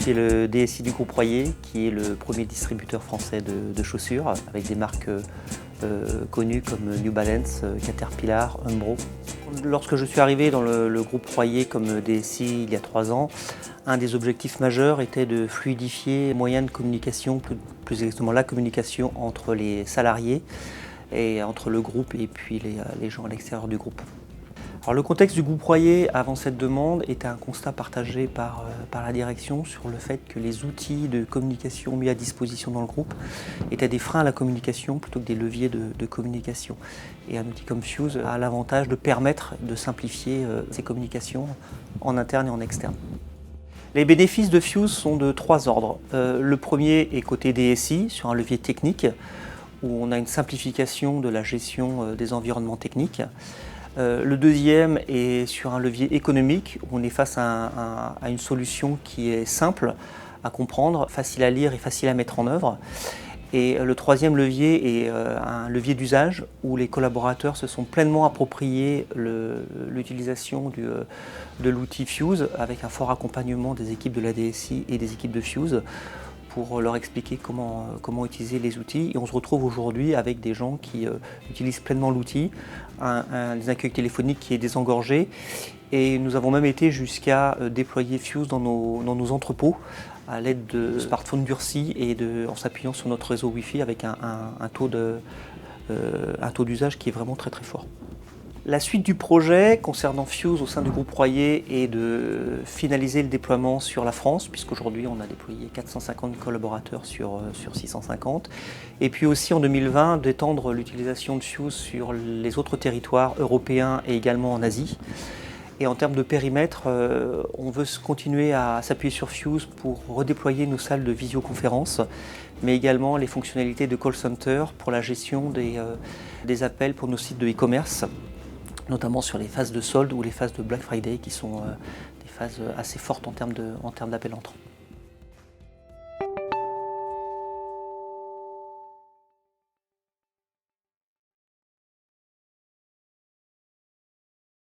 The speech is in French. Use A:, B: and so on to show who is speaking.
A: c'est le DSI du groupe Royer, qui est le premier distributeur français de chaussures, avec des marques connues comme New Balance, Caterpillar, Umbro. Lorsque je suis arrivé dans le groupe Royer comme DSI il y a 3 ans, un des objectifs majeurs était de fluidifier les moyens de communication, plus exactement la communication entre les salariés et entre le groupe et puis les gens à l'extérieur du groupe. Alors, le contexte du groupe Royer avant cette demande était un constat partagé par la direction sur le fait que les outils de communication mis à disposition dans le groupe étaient des freins à la communication plutôt que des leviers de communication. Et un outil comme Fuse a l'avantage de permettre de simplifier ces communications en interne et en externe. Les bénéfices de Fuse sont de 3 ordres. Le premier est côté DSI, sur un levier technique, où on a une simplification de la gestion des environnements techniques. Le deuxième est sur un levier économique, où on est face à une solution qui est simple à comprendre, facile à lire et facile à mettre en œuvre. Et le troisième levier est un levier d'usage, où les collaborateurs se sont pleinement appropriés l'utilisation de l'outil Fuse, avec un fort accompagnement des équipes de la DSI et des équipes de Fuse, pour leur expliquer comment utiliser les outils. Et on se retrouve aujourd'hui avec des gens qui utilisent pleinement l'outil, un accueil téléphonique qui est désengorgé. Et nous avons même été jusqu'à déployer Fuse dans nos entrepôts à l'aide de smartphones durcis et en s'appuyant sur notre réseau Wi-Fi avec un taux d'usage qui est vraiment très très fort. La suite du projet concernant Fuse au sein du groupe Royer est de finaliser le déploiement sur la France, puisqu'aujourd'hui on a déployé 450 collaborateurs sur 650. Et puis aussi en 2020 d'étendre l'utilisation de Fuse sur les autres territoires européens et également en Asie. Et en termes de périmètre, on veut continuer à s'appuyer sur Fuse pour redéployer nos salles de visioconférence, mais également les fonctionnalités de call center pour la gestion des appels pour nos sites de e-commerce, notamment sur les phases de solde ou les phases de Black Friday qui sont des phases assez fortes en termes d'appels entrants.